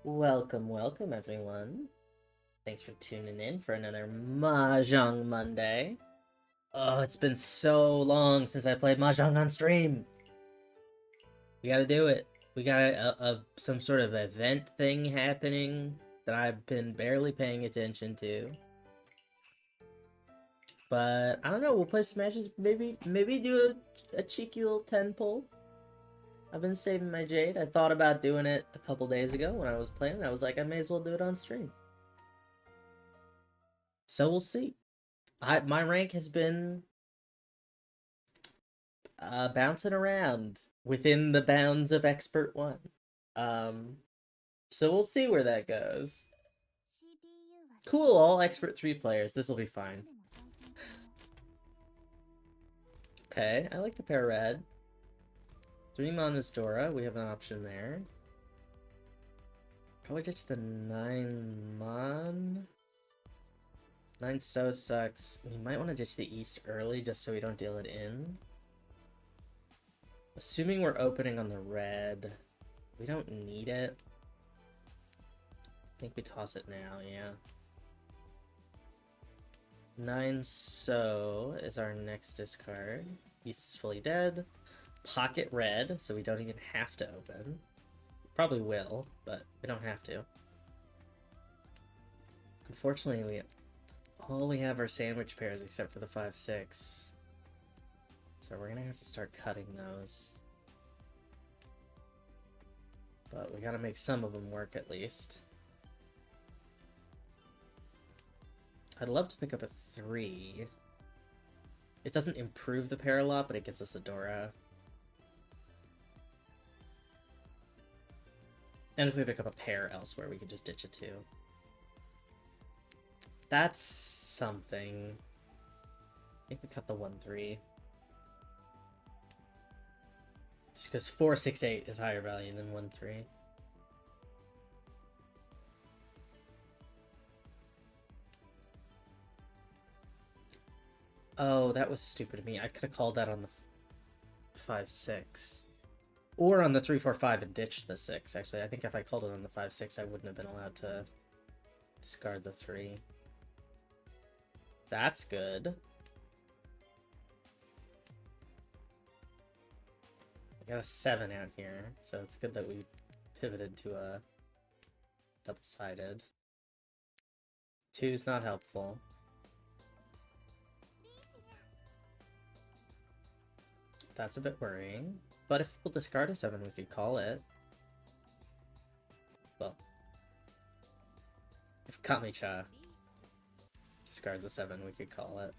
Welcome, welcome everyone. Thanks for tuning in for another Mahjong Monday. Oh, it's been so long since I played Mahjong on stream. We gotta do it. We got some sort of event thing happening that I've been barely paying attention to. But I don't know, we'll play some matches, maybe do a cheeky little 10 pull. I've been saving my jade. I thought about doing it a couple days ago when I was playing. I was like, I may as well do it on stream. So we'll see. My rank has been bouncing around within the bounds of Expert 1. So we'll see where that goes. Cool, all Expert 3 players. This will be fine. Okay, I like the pair red. 3 Mona's Dora, we have an option there. Probably just the 9 Mon. 9 so sucks. We might want to ditch the East early just so we don't deal it in. Assuming we're opening on the red, we don't need it. I think we toss it now, yeah. 9 so is our next discard. East is fully dead. Pocket red, so we don't even have to open. Probably will, but we don't have to. Unfortunately, all we have are sandwich pairs except for the 5-6. So we're gonna have to start cutting those. But we gotta make some of them work at least. I'd love to pick up a 3. It doesn't improve the pair a lot, but it gets us a Dora. And if we pick up a pair elsewhere, we can just ditch it too. That's something. I think we cut the 1-3. Just because 4-6-8 is higher value than 1-3. Oh, that was stupid of me. I could have called that on the 5-6. Or on the 3-4-5 and ditched the 6, actually. I think if I called it on the 5-6, I wouldn't have been allowed to discard the 3. That's good. I got a 7 out here, so it's good that we pivoted to a double-sided. 2's not helpful. That's a bit worrying. But if people discard a 7, we could call it. Well, if Kamicha discards a 7, we could call it.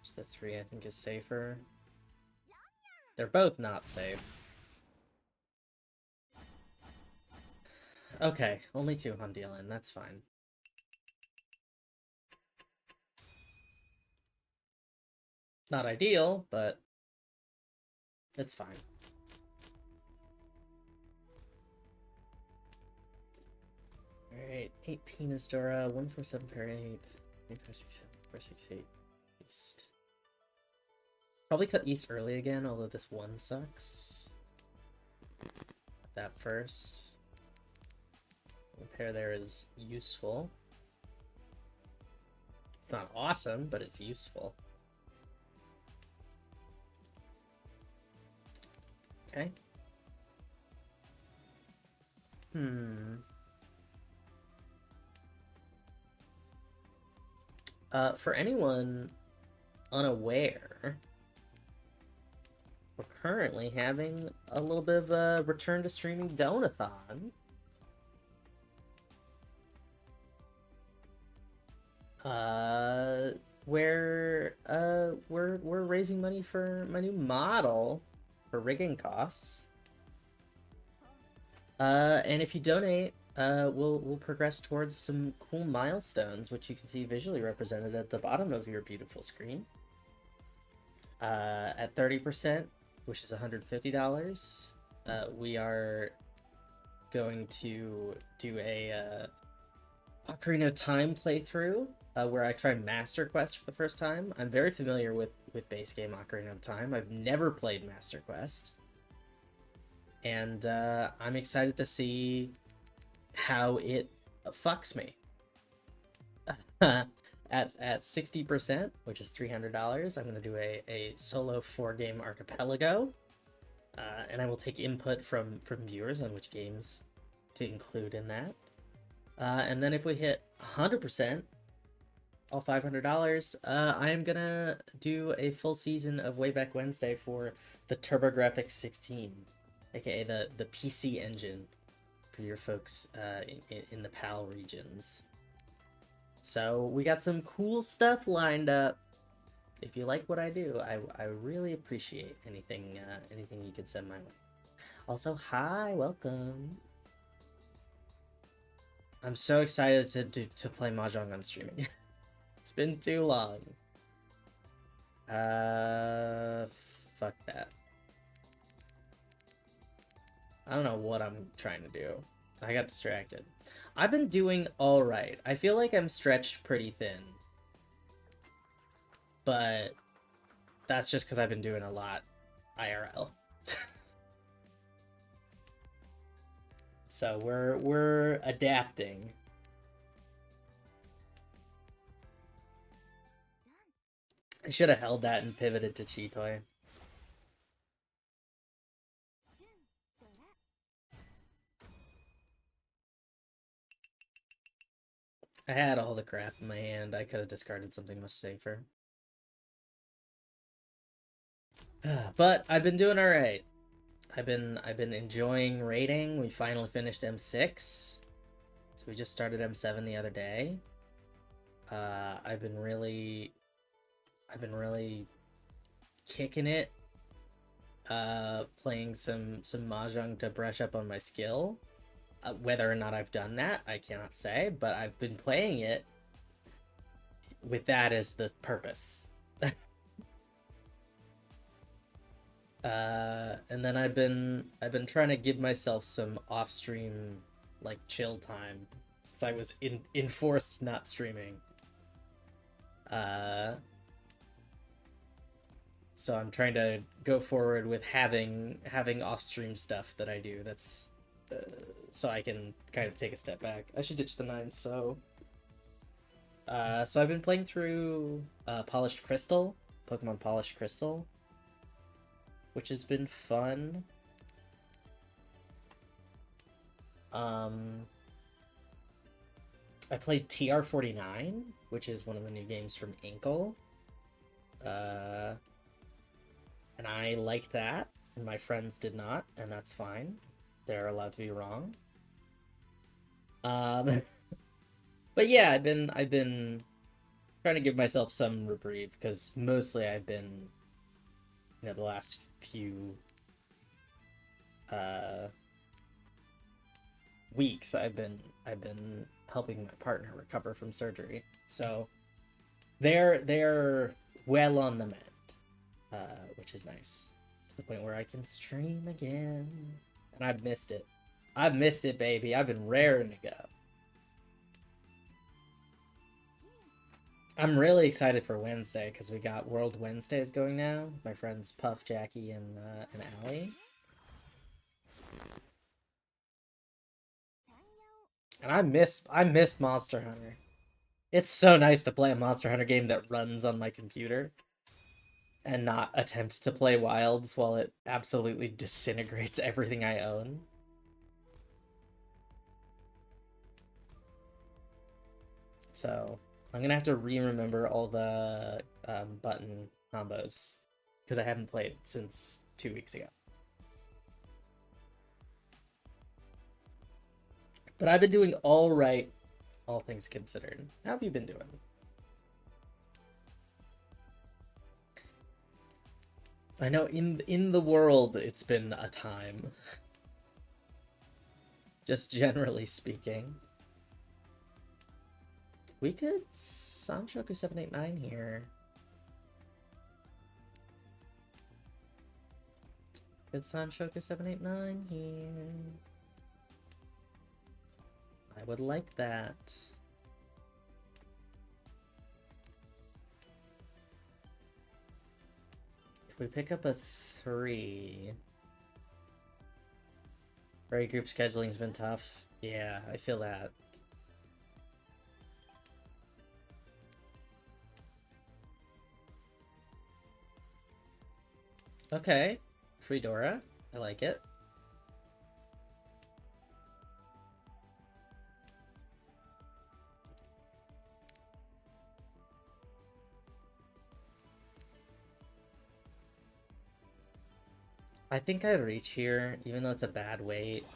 Just the 3, I think, is safer. They're both not safe. Okay, only 2 on DLN, that's fine. Not ideal, but it's fine. Alright, 8 Penis Dora, 1-4-7 pair 8, 8-4-6-7, 4-6-8, East. Probably cut East early again, although this 1 sucks. That first. The pair there is useful. It's not awesome, but it's useful. Okay. For anyone unaware, we're currently having a little bit of a return to streaming donathon. Where we're raising money for my new model for rigging costs. And if you donate, we'll progress towards some cool milestones, which you can see visually represented at the bottom of your beautiful screen. At 30%, which is $150, we are going to do a Ocarina of Time playthrough, where I try Master Quest for the first time. I'm very familiar with with base game Ocarina of Time. I've never played Master Quest. And I'm excited to see how it fucks me. At 60%, which is $300, I'm going to do a solo 4-game archipelago. And I will take input from viewers on which games to include in that. And then if we hit 100%, all $500, I am gonna do a full season of Wayback Wednesday for the TurboGrafx 16, aka the PC engine for your folks in the PAL regions. So we got some cool stuff lined up. If you like what I do, I really appreciate anything you could send my way. Also, hi, welcome. I'm so excited to play Mahjong on streaming. It's been too long. Fuck that. I don't know what I'm trying to do. I got distracted. I've been doing alright. I feel like I'm stretched pretty thin. But that's just because I've been doing a lot IRL. So we're adapting. I should have held that and pivoted to Chitoy. I had all the crap in my hand. I could have discarded something much safer. But I've been doing alright. I've been enjoying raiding. We finally finished M6. So we just started M7 the other day. I've been really kicking it. Playing some Mahjong to brush up on my skill. Whether or not I've done that, I cannot say, but I've been playing it with that as the purpose. And then I've been trying to give myself some off-stream, like, chill time since I was enforced not streaming. So I'm trying to go forward with having off-stream stuff that I do. That's so I can kind of take a step back. I should ditch the 9. So I've been playing through Polished Crystal, Pokemon Polished Crystal, which has been fun. I played TR49, which is one of the new games from Inkle. And I liked that, and my friends did not, and that's fine. They're allowed to be wrong. But yeah, I've been trying to give myself some reprieve, because mostly I've been, you know, the last few weeks I've been helping my partner recover from surgery. So they're well on the mend, which is nice, to the point where I can stream again. And I've missed it. I've missed it, baby. I've been raring to go. I'm really excited for Wednesday because we got World Wednesdays going now. My friends Puff, Jackie, and Allie. And I miss Monster Hunter. It's so nice to play a Monster Hunter game that runs on my computer and not attempt to play Wilds while it absolutely disintegrates everything I own. So I'm gonna have to remember all the button combos because I haven't played since 2 weeks ago. But I've been doing all right, all things considered. How have you been doing? I know in the world it's been a time. Just generally speaking. We could Sanshoku 789 here. Good Sanshoku 789 here. I would like that. we pick up a 3... Raid group scheduling's been tough. Yeah, I feel that. Okay. Free Dora. I like it. I think I'd reach here, even though it's a bad weight.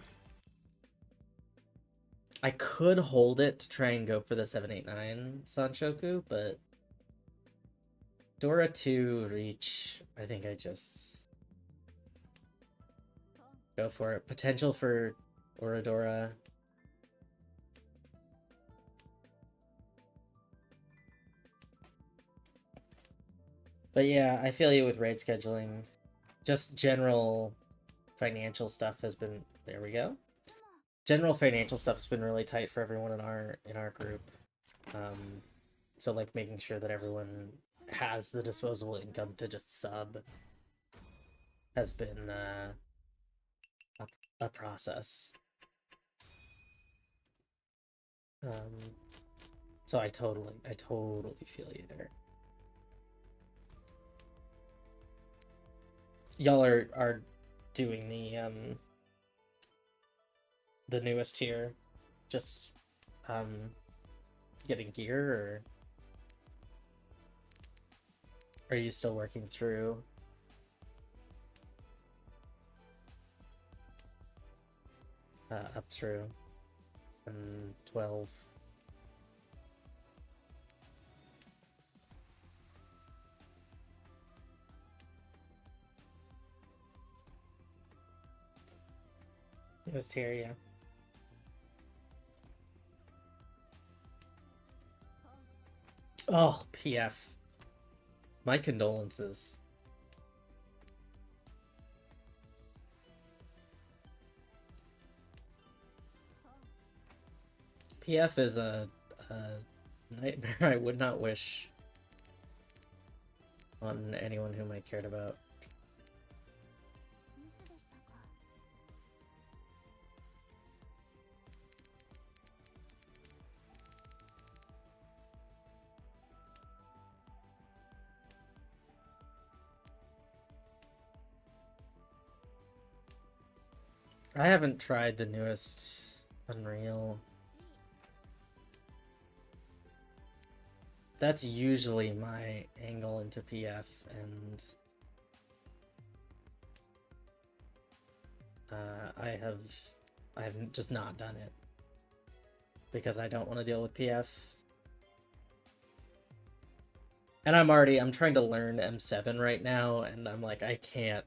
I could hold it to try and go for the 789 Sanshoku, but Dora 2 reach, I think I just go for it. Potential for Oradora. But yeah, I feel you with raid scheduling. Just general financial stuff has been... There we go. General financial stuff has been really tight for everyone in our group. So like making sure that everyone has the disposable income to just sub has been a process. So I totally feel you there. Y'all are doing the newest tier, just getting gear, or are you still working through? Up through 12. Newest tier, yeah. Oh, PF. My condolences. PF is a nightmare I would not wish on anyone whom I cared about. I haven't tried the newest Unreal. That's usually my angle into PF, and I have just not done it because I don't want to deal with PF. And I'm trying to learn M7 right now, and I'm like, I can't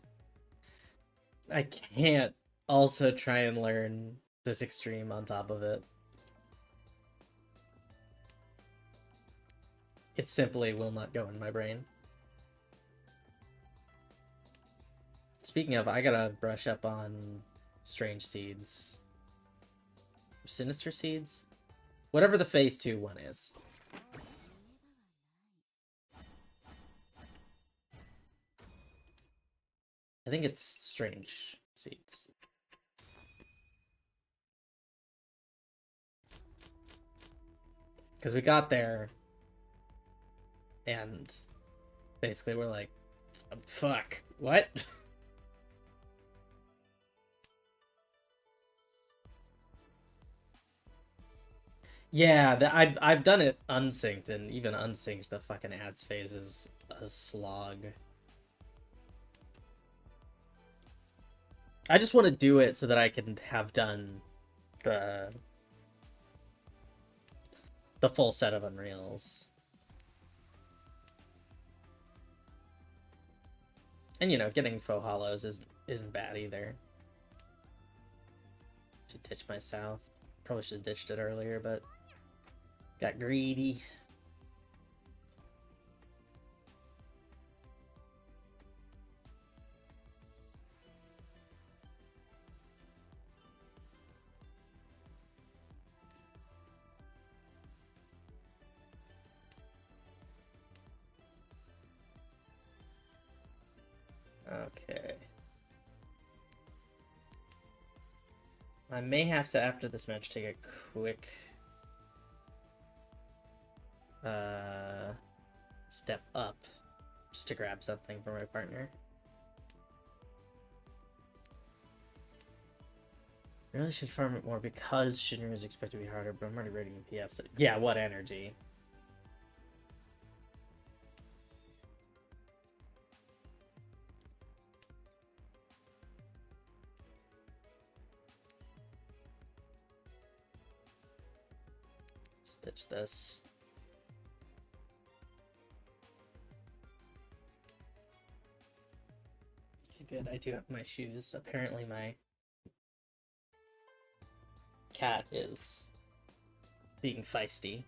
also try and learn this extreme on top of it. It simply will not go in my brain. Speaking of, I gotta brush up on Strange Seeds. Sinister Seeds? Whatever the Phase 2 one is. I think it's Strange Seeds. Because we got there, and basically we're like, fuck, what? Yeah, I've done it unsynced, and even unsynced, the fucking ads phase is a slog. I just want to do it so that I can have done the full set of Unreals. And, you know, getting faux hollows isn't bad either. Should ditch my south. Probably should have ditched it earlier, but got greedy. Okay. I may have to, after this match, take a quick step up just to grab something for my partner. I really should farm it more because Shinru is expected to be harder, but I'm already rating PF, so yeah, what energy? Stitch this. Okay, good. I do have my shoes. Apparently my cat is being feisty.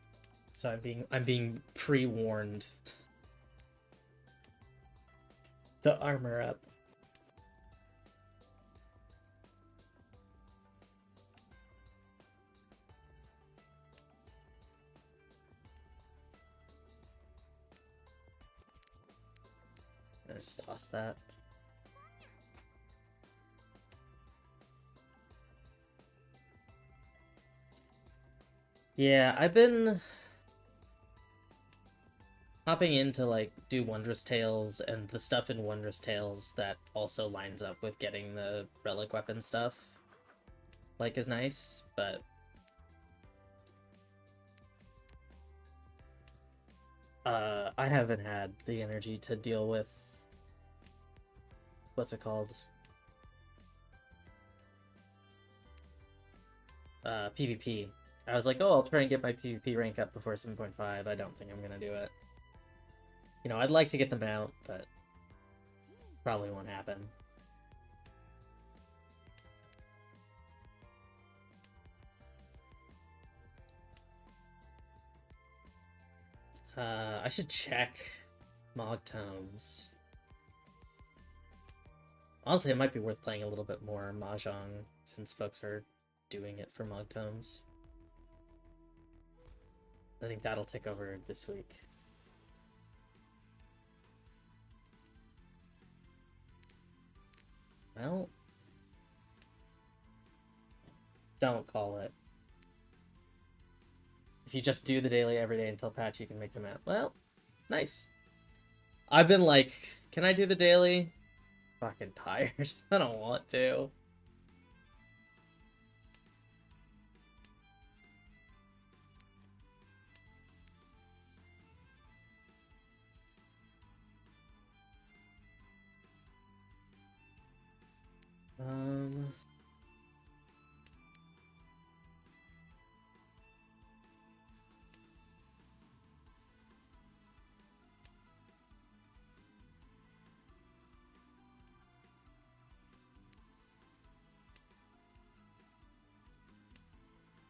So I'm being pre-warned to armor up. I just toss that. Yeah, I've been hopping in to like do Wondrous Tales, and the stuff in Wondrous Tales that also lines up with getting the relic weapon stuff like is nice, but I haven't had the energy to deal with what's it called? PvP. I was like, oh, I'll try and get my PvP rank up before 7.5. I don't think I'm gonna do it. You know, I'd like to get them out, but probably won't happen. I should check Mog Tomes. Honestly, it might be worth playing a little bit more Mahjong since folks are doing it for Mog Tomes. I think that'll take over this week. Well, don't call it. If you just do the daily every day until patch, you can make them out. Well, nice. I've been like, can I do the daily? Fucking tired. I don't want to.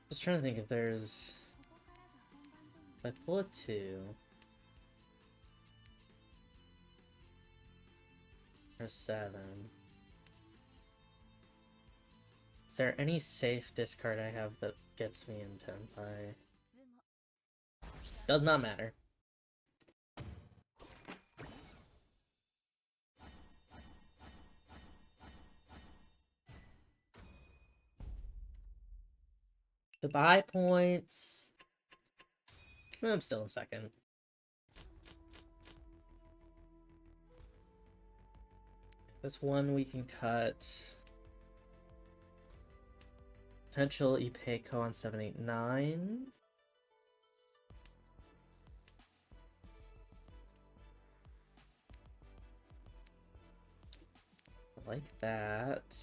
Just trying to think if there's... If I pull a 2... Or a 7... Is there any safe discard I have that gets me in Tenpai? Does not matter. To buy points. I'm still in second. This one we can cut. Potential Ipeiko on 789. I like that.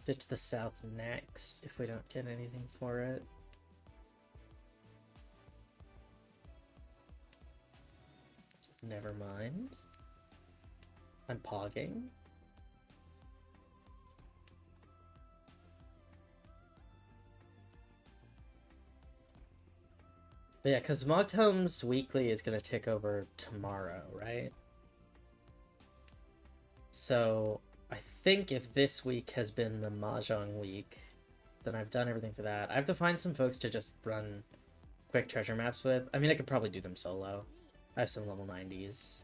Ditch the south next if we don't get anything for it. Never mind. I'm pogging. But yeah, because Mogtome's weekly is going to tick over tomorrow, right? So I think if this week has been the Mahjong week, then I've done everything for that. I have to find some folks to just run quick treasure maps with. I mean, I could probably do them solo. I have some level 90s.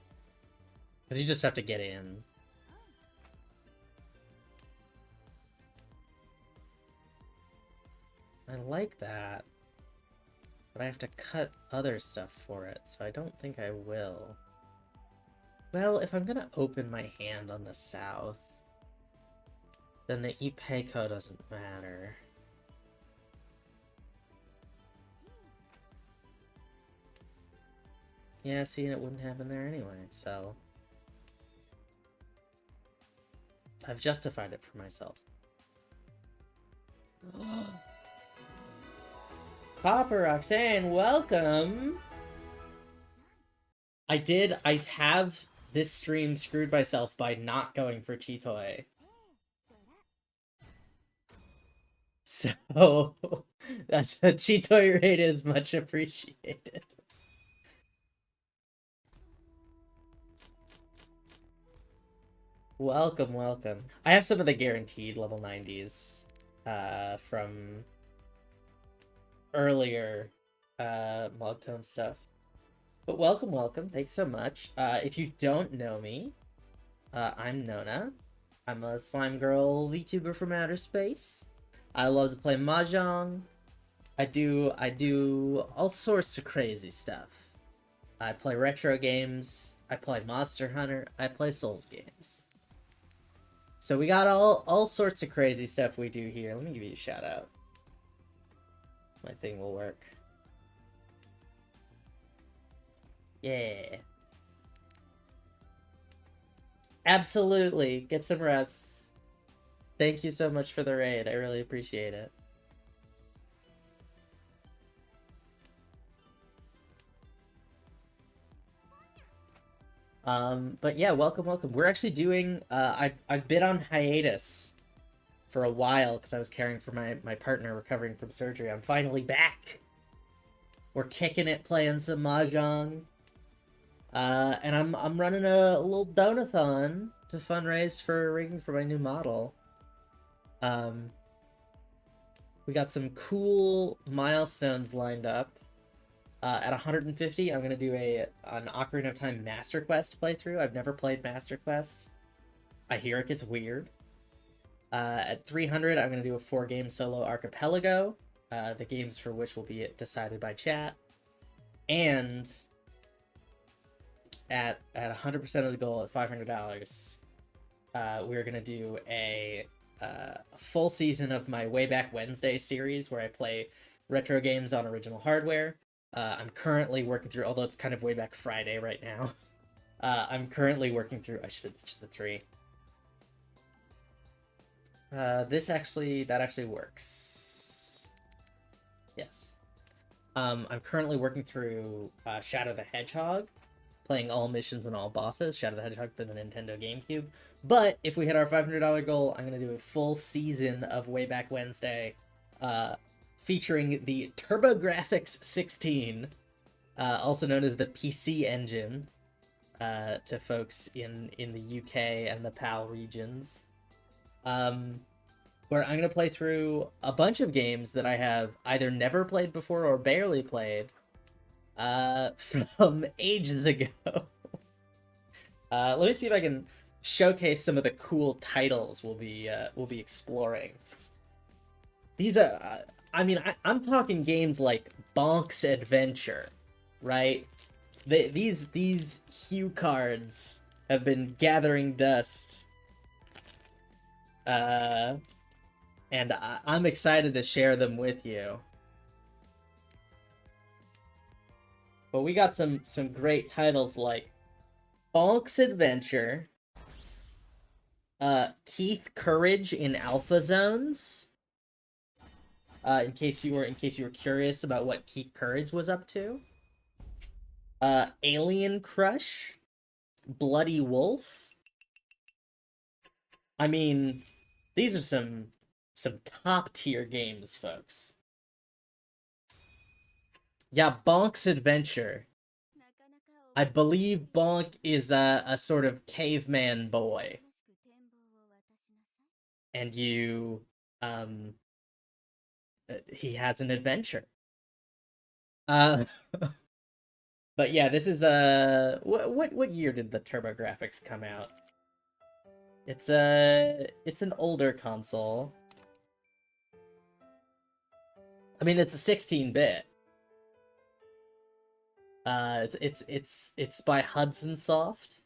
Because you just have to get in. I like that. But I have to cut other stuff for it, so I don't think I will. Well, if I'm gonna open my hand on the south, then the Ipeco doesn't matter. Yeah, see, and it wouldn't happen there anyway, so... I've justified it for myself. Papa Roxanne, welcome! I have this stream screwed myself by not going for Chitoy. So, that's a Chitoy raid is much appreciated. Welcome, welcome. I have some of the guaranteed level 90s from earlier Mogtome stuff. But welcome, welcome. Thanks so much. If you don't know me, I'm Nona. I'm a slime girl VTuber from outer space. I love to play Mahjong. I do all sorts of crazy stuff. I play retro games. I play Monster Hunter. I play Souls games. So we got all sorts of crazy stuff we do here. Let me give you a shout out. My thing will work. Yeah. Absolutely. Get some rest. Thank you so much for the raid. I really appreciate it. But yeah, welcome, welcome. We're actually doing, I've been on hiatus for a while because I was caring for my partner recovering from surgery. I'm finally back. We're kicking it, playing some Mahjong. And I'm running a little donathon to fundraise for rigging for my new model. We got some cool milestones lined up. At 150, I'm gonna do an Ocarina of Time Master Quest playthrough. I've never played Master Quest. I hear it gets weird. At 300, I'm gonna do a 4-game solo archipelago. The games for which will be decided by chat. And at 100% of the goal at $500, we're gonna do a full season of my Way Back Wednesday series where I play retro games on original hardware. I'm currently working through, although it's kind of Way Back Friday right now. I'm currently working through, I should have ditched the 3. That actually works. Yes. I'm currently working through Shadow the Hedgehog, playing all missions and all bosses, Shadow the Hedgehog for the Nintendo GameCube. But if we hit our $500 goal, I'm going to do a full season of Way Back Wednesday, featuring the TurboGrafx 16, also known as the PC Engine, to folks in the UK and the PAL regions. Where I'm going to play through a bunch of games that I have either never played before or barely played from ages ago. Let me see if I can showcase some of the cool titles we'll be exploring. These are, I mean, I'm talking games like Bonk's Adventure, right? These hue cards have been gathering dust. And I'm excited to share them with you. But we got some great titles like Bonk's Adventure, Keith Courage in Alpha Zones. In case you were curious about what Keith Courage was up to. Alien Crush, Bloody Wolf. I mean, these are some top tier games, folks. Yeah, Bonk's Adventure. I believe Bonk is a sort of caveman boy. And he has an adventure. But yeah, this is what year did the TurboGrafx come out? It's an older console. I mean, it's a 16-bit. It's by Hudson Soft.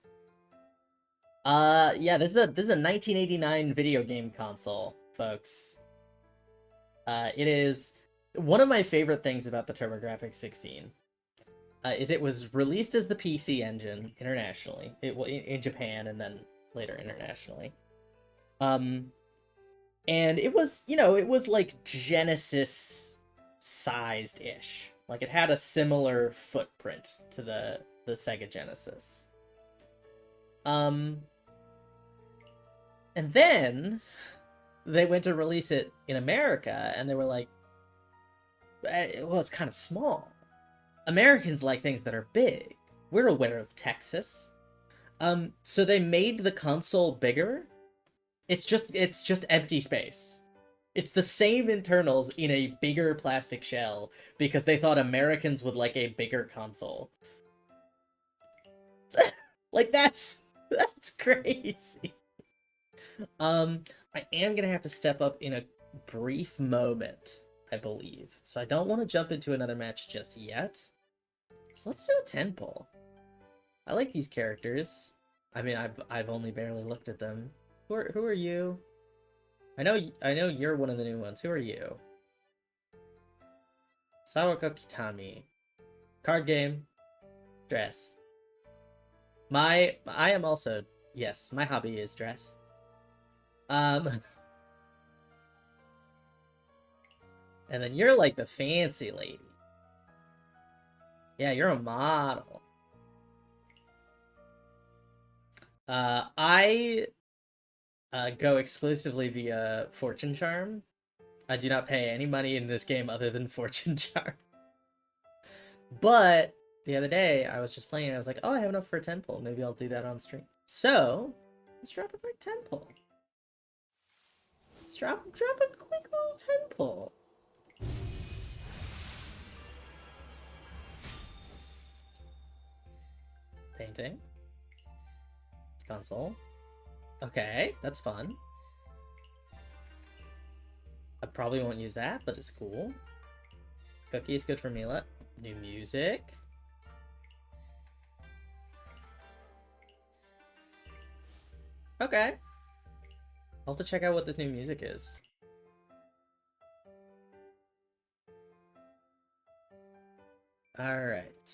Yeah, this is a 1989 video game console, folks. It is one of my favorite things about the TurboGrafx 16. Is it was released as the PC engine internationally, in Japan and then later internationally. Um, and it was, it was like Genesis sized ish. Like it had a similar footprint to the Sega Genesis. Um, and then they went to release it in America, and they were like, well, it's kind of small. Americans like things that are big. We're aware of Texas. So they made the console bigger. It's just empty space. It's the same internals in a bigger plastic shell because they thought Americans would like a bigger console. Like that's crazy. I am gonna have to step up in a brief moment, I believe. So I don't want to jump into another match just yet. So let's do a 10 pull. I like these characters. I mean, I've only barely looked at them. Who are you? I know you're one of the new ones. Who are you? Sawako Kitami. Card game. Dress. I am also, yes, my hobby is dress. And then you're like the fancy lady. Yeah, you're a model. I go exclusively via Fortune Charm. I do not pay any money in this game other than Fortune Charm. But the other day, I was just playing and I was like, oh, I have enough for a 10 pull. Maybe I'll do that on stream. So, let's drop a quick 10 pull. Let's drop a quick little 10 pull. Painting. Console. Okay, that's fun. I probably won't use that, but it's cool. Cookie is good for Mila. New music. Okay. I'll have to check out what this new music is. Alright.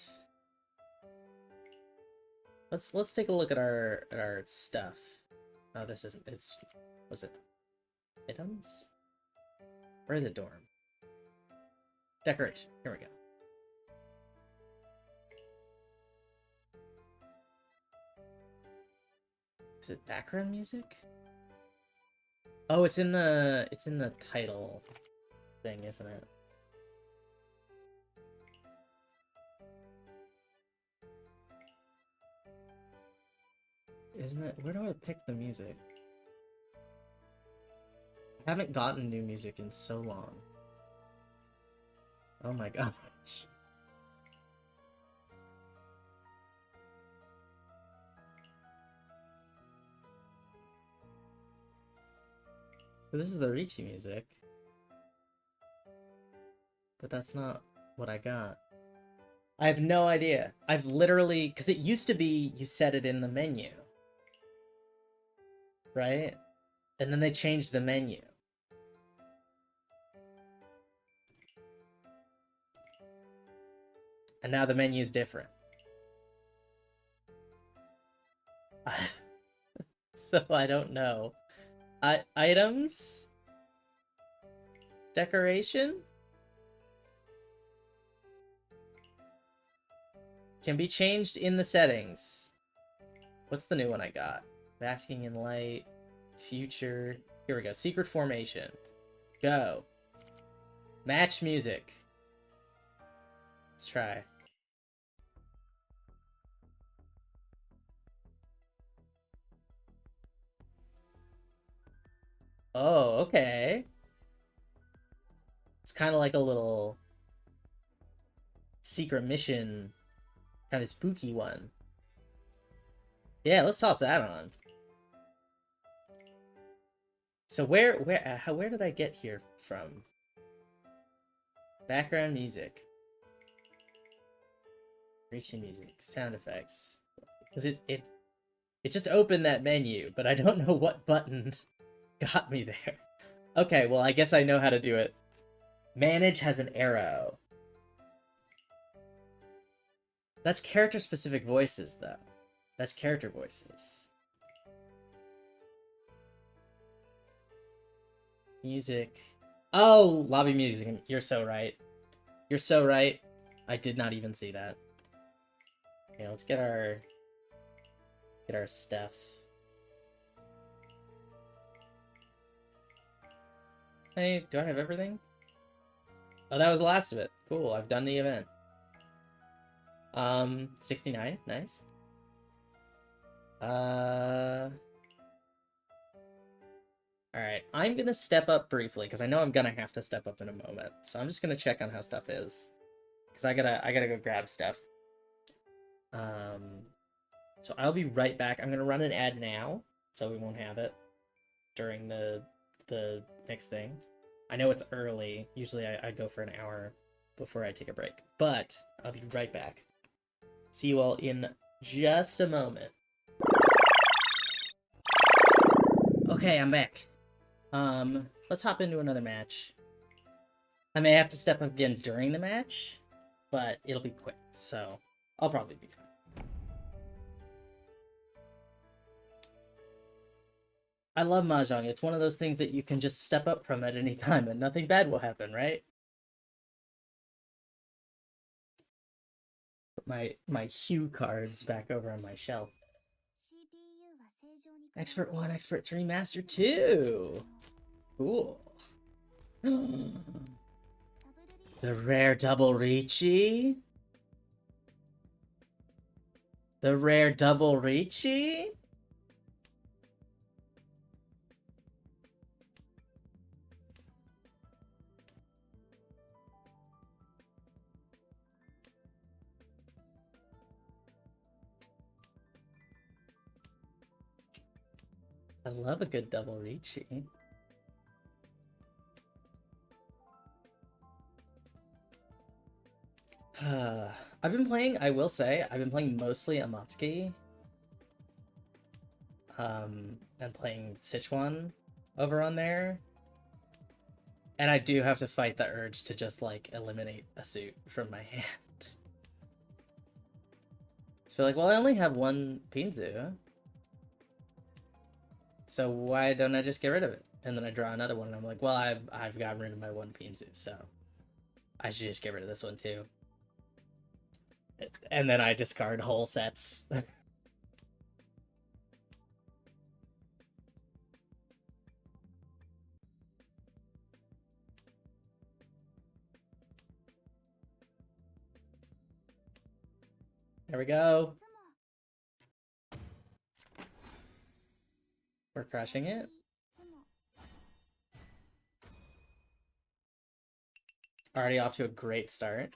Let's take a look at our stuff. Oh, this isn't. Was it items? Where is it, dorm? Decoration. Here we go. Is it background music? Oh, it's in the title thing, isn't it? Isn't it? Where do I pick the music? I haven't gotten new music in so long. Oh my god. This is the Ricci music. But that's not what I got. I have no idea. I've literally... Because it used to be you set it in the menu. Right? And then they changed the menu. And now the menu is different. So I don't know. Items? Decoration? Can be changed in the settings. What's the new one I got? Basking in light. Future. Here we go. Secret formation. Go. Match music. Let's try. Oh, okay. It's kind of like a little secret mission Kind of spooky one. Yeah, let's toss that on. So where did I get here from? Background music. Reaching music. Sound effects. Because it just opened that menu, but I don't know what button got me there. Okay, well, I guess I know how to do it. Manage has an arrow. That's character-specific voices, though. That's character voices. Music. Oh, lobby music. You're so right. You're so right. I did not even see that. Okay, let's get our stuff. Hey, do I have everything? Oh, that was the last of it. Cool, I've done the event. 69, nice. Alright, I'm gonna step up briefly, because I know I'm gonna have to step up in a moment. So I'm just gonna check on how stuff is. Because I gotta go grab stuff. So I'll be right back. I'm gonna run an ad now, so we won't have it during the next thing. I know it's early. Usually I go for an hour before I take a break. But I'll be right back. See you all in just a moment. Okay, I'm back. Let's hop into another match. I may have to step up again during the match, but it'll be quick, so I'll probably be fine. I love Mahjong. It's one of those things that you can just step up from at any time and nothing bad will happen, right? Put my hue cards back over on my shelf. Expert 1, Expert 3, Master 2! Cool. The rare double reachy? The rare double reachy? I love a good double reachy. I've been playing, I will say, I've been playing mostly Amatsuki. And playing Sichuan over on there. And I do have to fight the urge to just, like, eliminate a suit from my hand. So like, well, I only have one Pinzu. So why don't I just get rid of it? And then I draw another one, and I'm like, well, I've gotten rid of my one Pinzu, so I should just get rid of this one too. And then I discard whole sets. There we go. We're crushing it. Already off to a great start.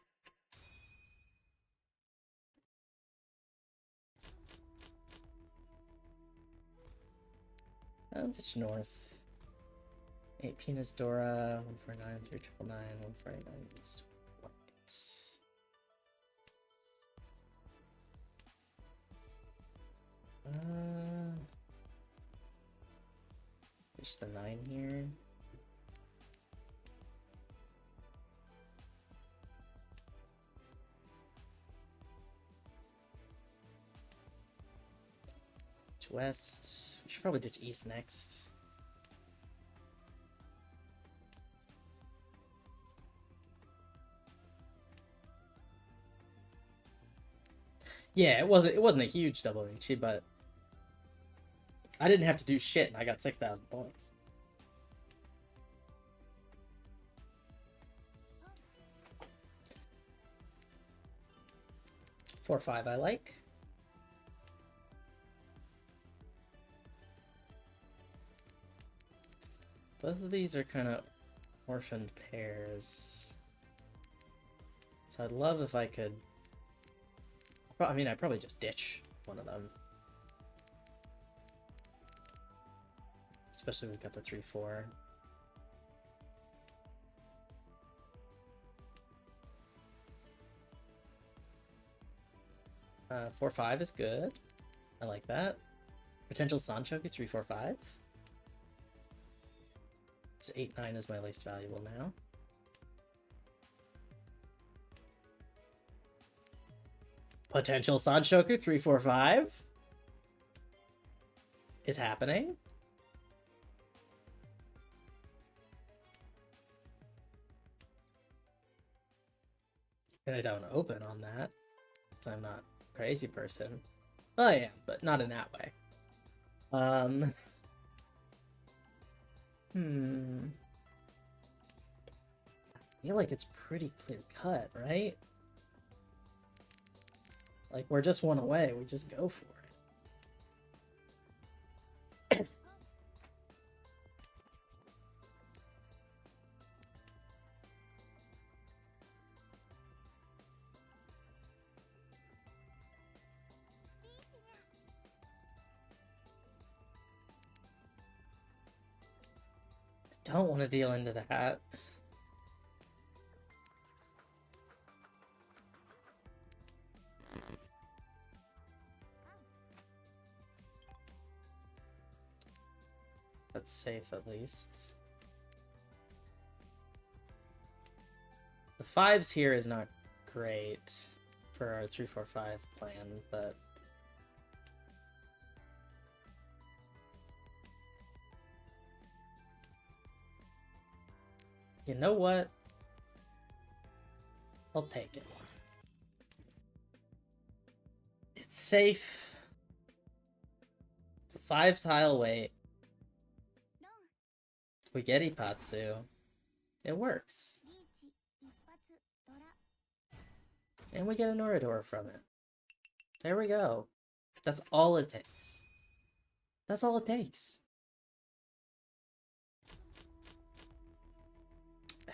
Ditch north. 8 Penis Dora, 149, 3999, 149 east. White. Ditch the 9 here. Ditch west. We should probably ditch east next. Yeah, it wasn't a huge double reachy, but I didn't have to do shit and I got 6,000 points. Four, 5 I like. Both of these are kind of orphaned pairs. So I'd love if I could I mean, I'd probably just ditch one of them. Especially if we've got the 3-4. 4-5 is good. I like that. Potential Sanchoku 3-4-5. It's 8-9 is my least valuable now. Potential Sanshoku 3-4-5 is happening. And I don't open on that, because I'm not a crazy person. Well, I am, but not in that way. I feel like it's pretty clear cut, right? Like, we're just one away, we just go for it. I don't want to deal into that. That's safe, at least. The 5s here is not great for our 3-4-5 plan, but... You know what? I'll take it. It's safe. It's a 5-tile wait. We get Ipatsu. It works. And we get an Orador from it. There we go. That's all it takes. That's all it takes.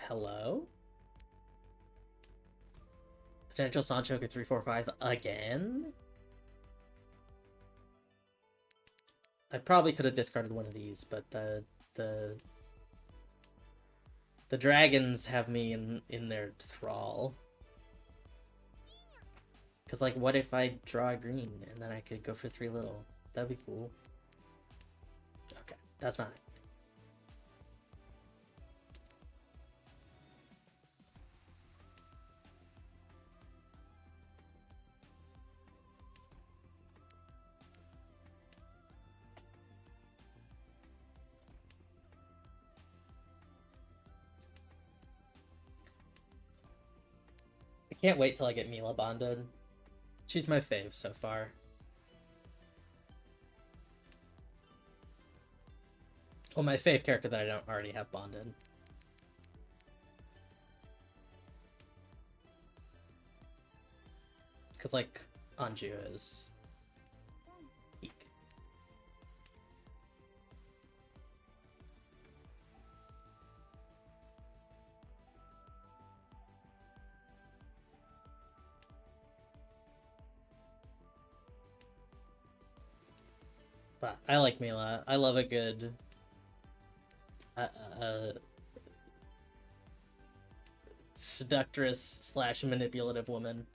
Hello? Potential Sanchoku 3-4-5 again? I probably could have discarded one of these, but the dragons have me in their thrall. Because, like, what if I draw a green and then I could go for 3 little? That'd be cool. Okay, that's not it. I can't wait till I get Mila bonded. She's my fave so far. Well, my fave character that I don't already have bonded. Because, like, Anju is weak. But I like Mila. I love a good seductress / manipulative woman.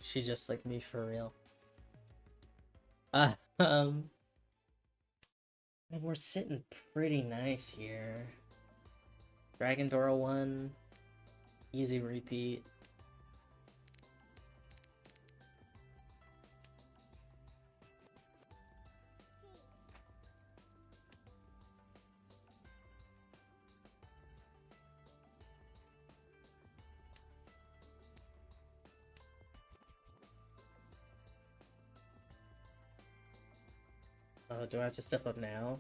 She just like me for real. And we're sitting pretty nice here. Dragon Dora 1. Easy repeat. Do I have to step up now?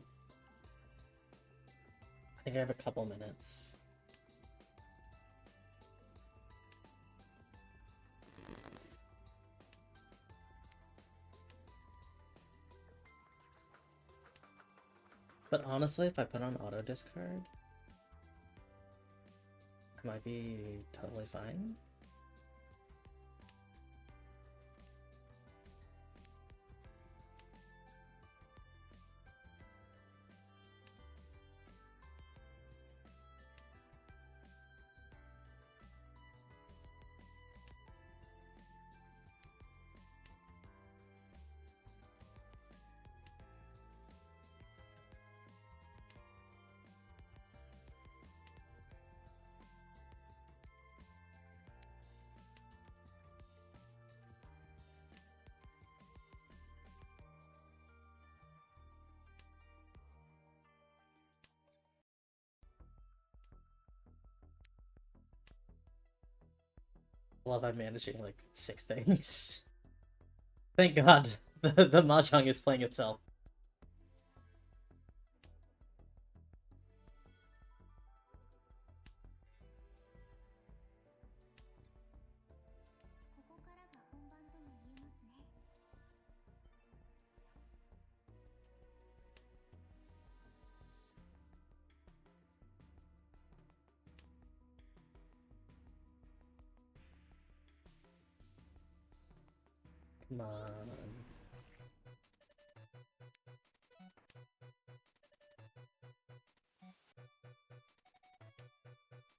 I think I have a couple minutes. But honestly, if I put on auto discard, I might be totally fine. Love I'm managing like 6 things. Thank God the Mahjong is playing itself. Come on.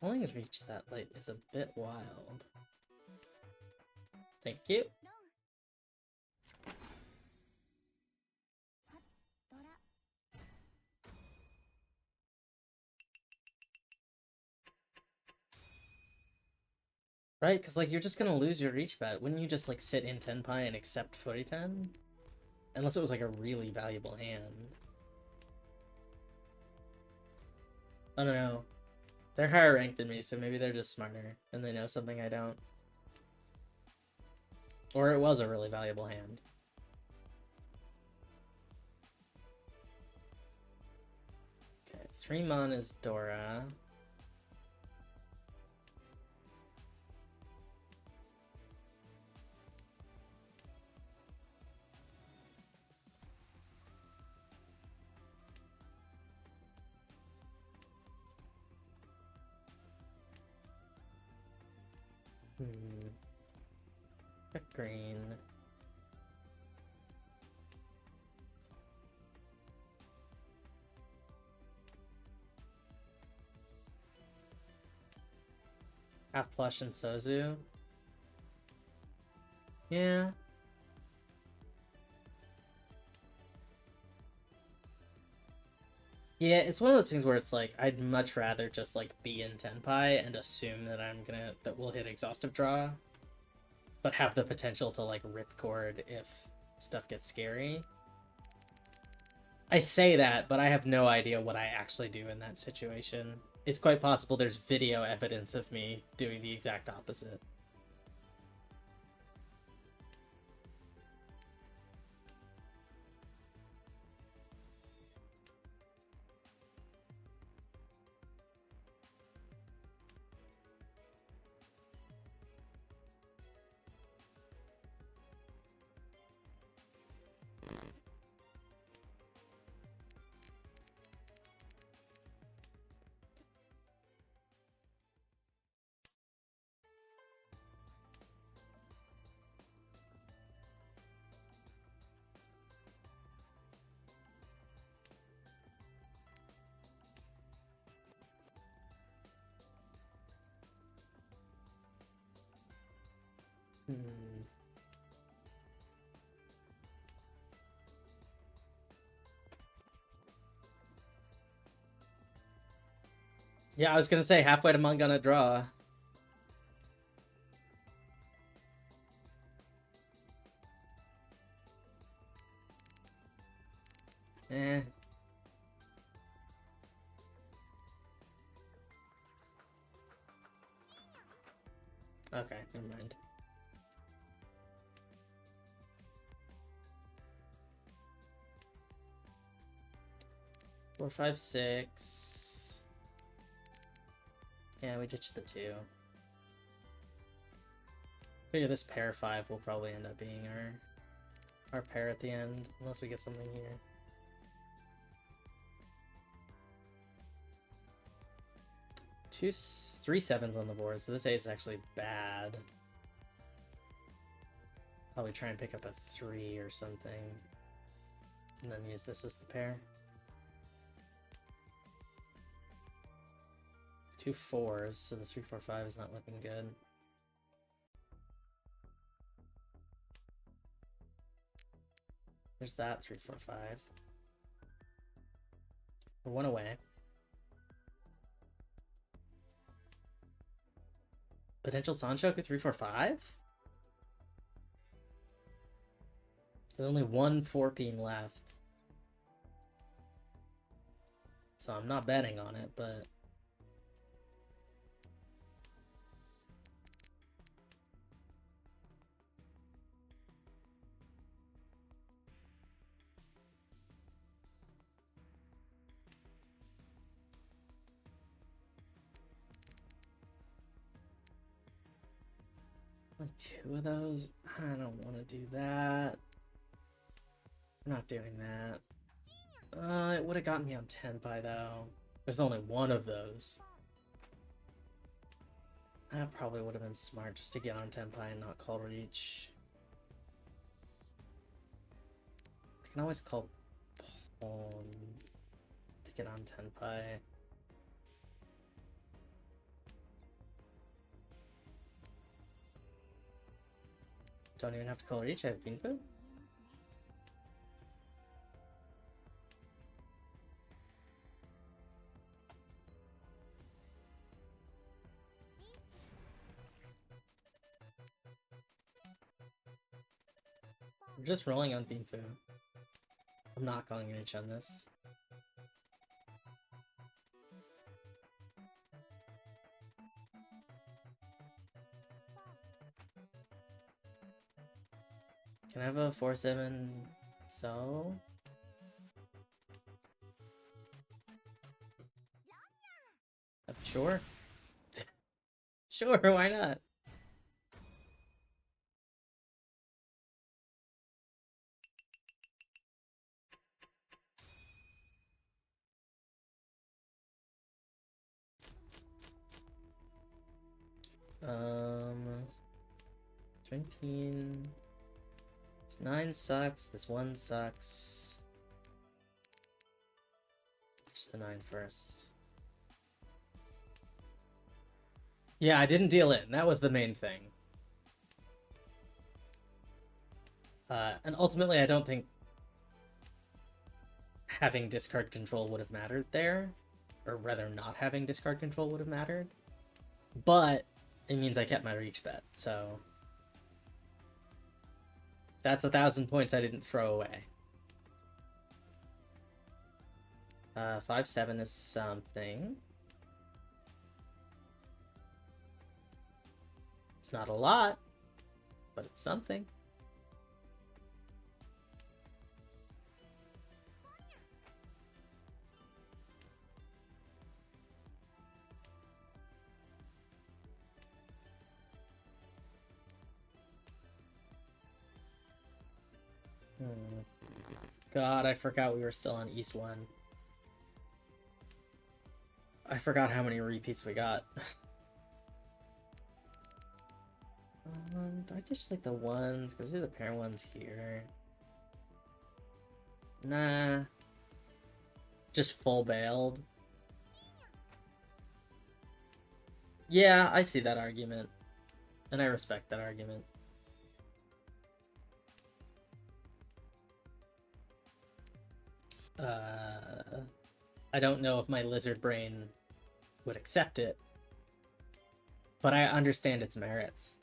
Only to reach that late is a bit wild. Thank you. Right, because like you're just gonna lose your reach bet. Wouldn't you just like sit in Tenpai and accept Footy 10? Unless it was like a really valuable hand. I don't know. They're higher ranked than me, so maybe they're just smarter and they know something I don't. Or it was a really valuable hand. Okay, 3 mon is Dora. Pick green. Half plush and Sozu. Yeah. Yeah, it's one of those things where it's like I'd much rather just like be in Tenpai and assume that that we'll hit exhaustive draw, but have the potential to like ripcord if stuff gets scary. I say that, but I have no idea what I actually do in that situation. It's quite possible there's video evidence of me doing the exact opposite. Yeah, I was gonna say halfway to Mon gonna draw. Eh. Okay, never mind. 4, 5, 6. Yeah, we ditched the 2. Figure this pair 5 will probably end up being our pair at the end, unless we get something here. Three sevens on the board, so this ace is actually bad. Probably try and pick up a 3 or something. And then use this as the pair. 2 4s, so the 3 4 5 is not looking good. There's that 3 4 5. We're 1 away. Potential Sanchoku 3 4 5? There's only one 4-peen left. So I'm not betting on it, but... like 2 of those? I don't want to do that. I'm not doing that. It would have gotten me on Tenpai though. There's only one of those. That probably would have been smart just to get on Tenpai and not call reach. I can always call pawn to get on Tenpai. Don't even have to call reach, I have Binfu. I'm just rolling on Binfu. I'm not calling reach on this. Can I have a 4-7 so? Sure. Sure, why not? Drinking. This 9 sucks, this 1 sucks. Just the 9 first. Yeah, I didn't deal in. That was the main thing. And ultimately, I don't think having discard control would have mattered there. Or rather, not having discard control would have mattered. But it means I kept my reach bet, so... That's 1,000 points I didn't throw away. 5-7 is something. It's not a lot, but it's something. God, I forgot we were still on East 1. I forgot how many repeats we got. Do I just like the ones? Because we have the pair ones here. Nah. Just full bailed. Yeah, I see that argument. And I respect that argument. I don't know if my lizard brain would accept it, but I understand its merits.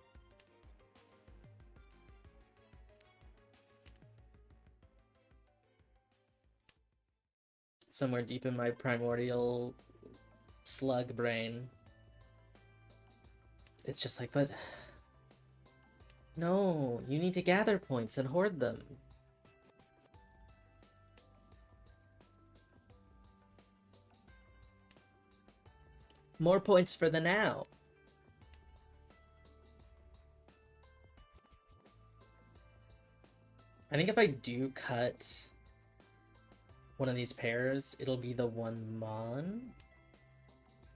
Somewhere deep in my primordial slug brain, it's just like, but no, you need to gather points and hoard them. More points for the now. I think if I do cut one of these pairs, it'll be the 1 Mon.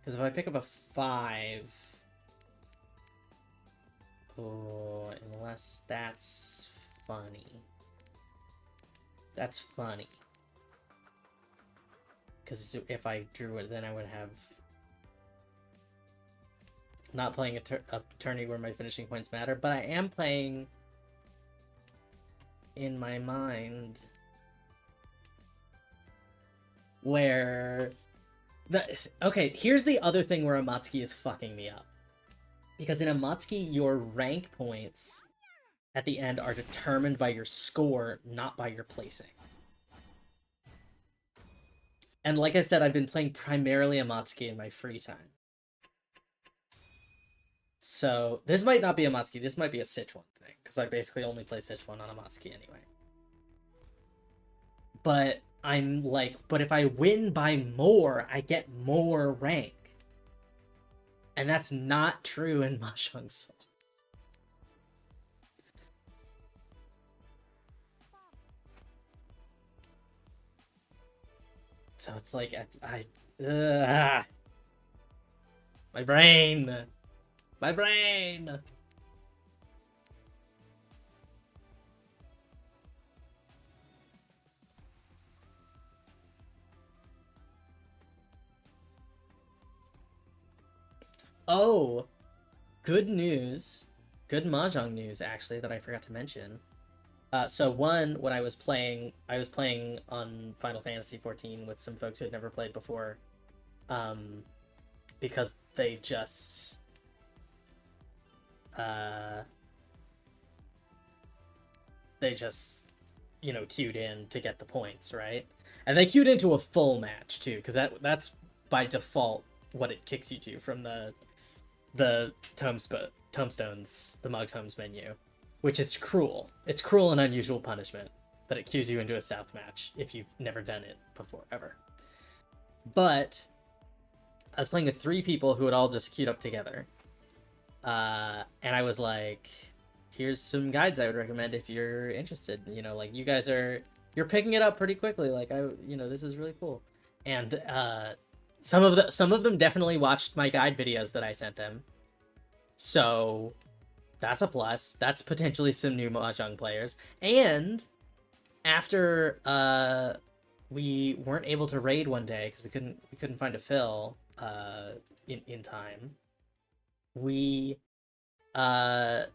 Because if I pick up a 5... Oh, unless that's funny. That's funny. Because if I drew it, then I would have... Not playing a tourney where my finishing points matter, but I am playing in my mind where... Okay, here's the other thing where Amatsuki is fucking me up. Because in Amatsuki, your rank points at the end are determined by your score, not by your placing. And like I've said, I've been playing primarily Amatsuki in my free time. So, this might not be Amatsuki, this might be a Sichuan thing, because I basically only play Sichuan on Amatsuki anyway. But I'm like, but if I win by more, I get more rank. And that's not true in Mahjong Soul. So it's like, my brain! My brain! Oh! Good news. Good Mahjong news, actually, that I forgot to mention. So one, when I was playing on Final Fantasy XIV with some folks who had never played before, because they just, you know, queued in to get the points, right? And they queued into a full match too, because that's by default what it kicks you to from the tombstones, the Mog Tomes menu. Which is cruel. It's cruel and unusual punishment that it cues you into a South match if you've never done it before, ever. But I was playing with 3 people who had all just queued up together. And I was like, here's some guides I would recommend if you're interested. You know, like, you guys you're picking it up pretty quickly. Like, you know, this is really cool. And some of them definitely watched my guide videos that I sent them. So... that's a plus. That's potentially some new Mahjong players. And after we weren't able to raid one day because we couldn't find a fill in time, I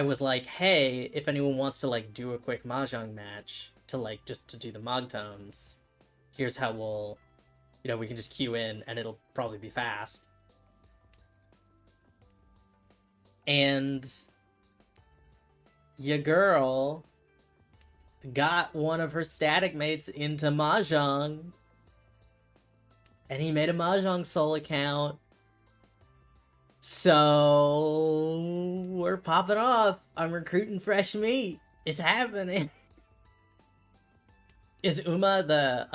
was like, hey, if anyone wants to like do a quick Mahjong match to like just to do the Mogtomes, here's how we'll, you know, we can just queue in and it'll probably be fast. And your girl got one of her static mates into Mahjong. And he made a Mahjong Soul account. So we're popping off. I'm recruiting fresh meat. It's happening. Is Uma the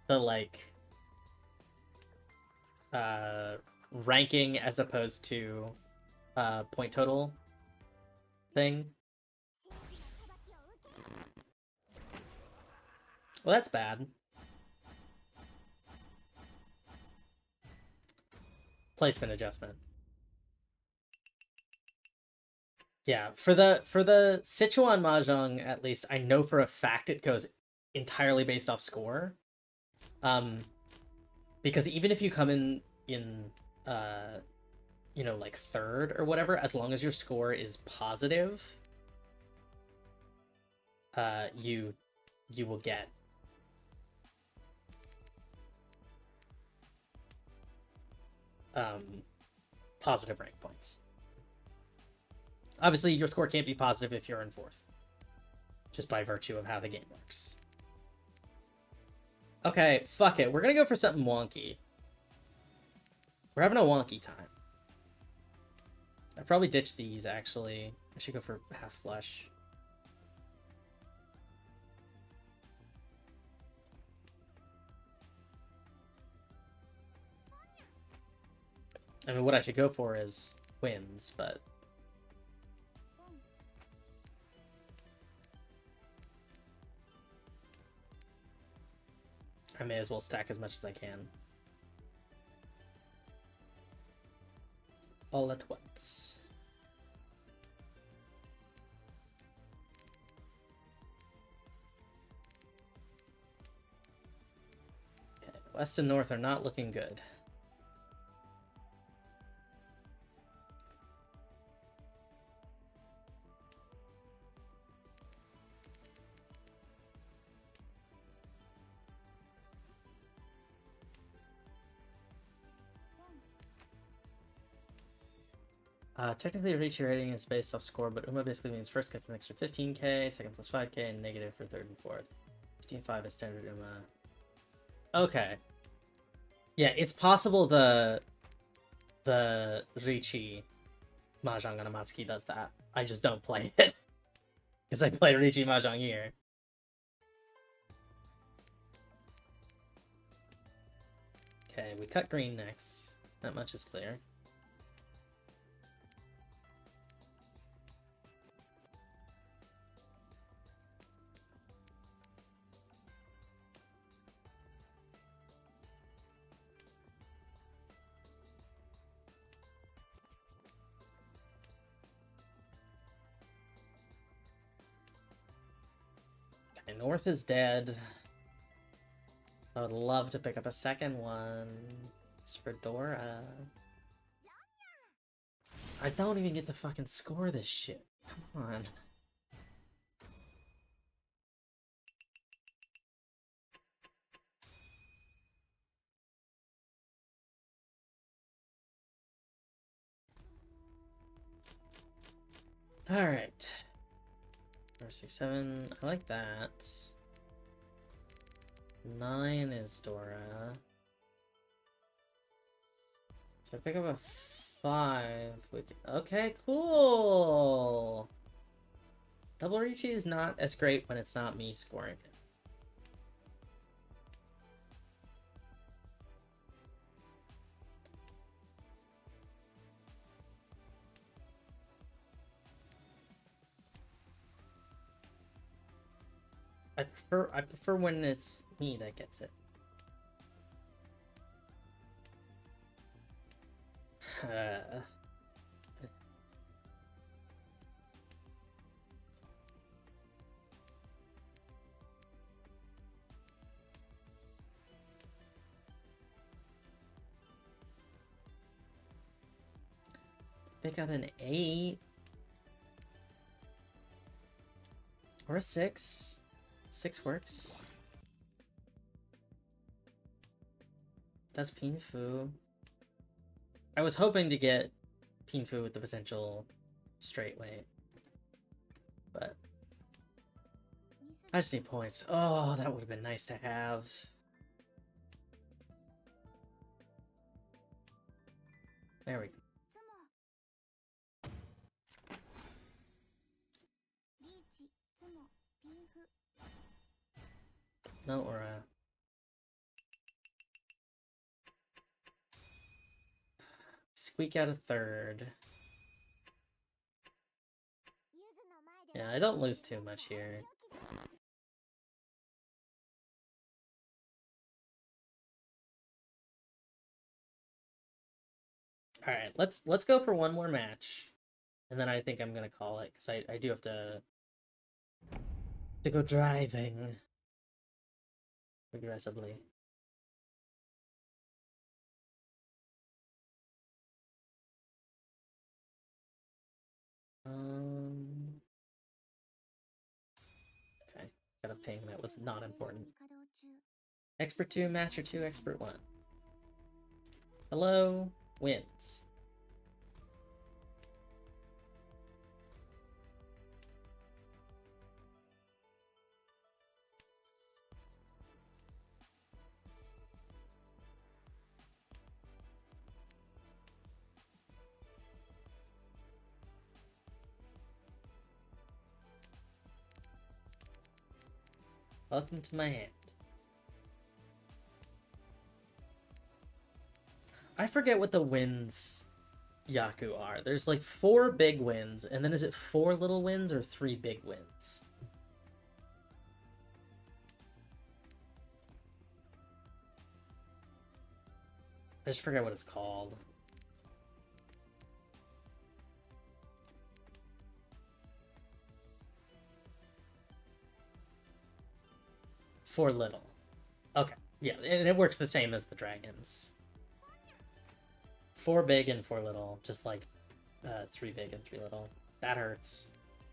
like ranking as opposed to point total thing? Well, that's bad. Placement adjustment. Yeah, for the Sichuan Mahjong, at least, I know for a fact it goes entirely based off score. Because even if you come in you know, like 3rd or whatever, as long as your score is positive, you will get positive rank points. Obviously, your score can't be positive if you're in 4th, just by virtue of how the game works. Okay, fuck it. We're gonna go for something wonky. We're having a wonky time. I probably ditched these, actually. I should go for half flush. I mean, what I should go for is wins, but... I may as well stack as much as I can. all at once. Okay, west and north are not looking good. Technically, reach your rating is based off score, but UMA basically means first gets an extra 15k, second plus 5k, and negative for third and fourth. 15.5 is standard UMA. Okay. Yeah, it's possible the Richi Mahjong on Amatsuki does that. I just don't play it. Because I play Richi Mahjong here. Okay, we cut green next. That much is clear. Okay, north is dead. I would love to pick up a second one. It's for Dora. I don't even get to fucking score this shit. Come on. Alright. 4, 6, 7. I like that. 9 is Dora. So I pick up a 5. Okay, cool! Double Reachy is not as great when it's not me scoring it. I prefer when it's me that gets it. Pick up an 8 or a 6. 6 works. That's Pinfu. I was hoping to get Pinfu with the potential straight weight, but I just need points. Oh, that would have been nice to have. There we go. No aura. Squeak out a third. Yeah, I don't lose too much here. Alright, let's go for one more match. And then I think I'm gonna call it, because I do have to go driving. Regrettably. Okay, got a ping that was not important. Expert 2, Master 2, Expert 1. Hello, wins. Welcome to my hand. I forget what the wins Yaku are. There's like 4 big wins, and then is it 4 little wins or 3 big wins? I just forget what it's called. 4 little. Okay, yeah, and it works the same as the dragons. 4 big and 4 little, just like 3 big and 3 little. That hurts.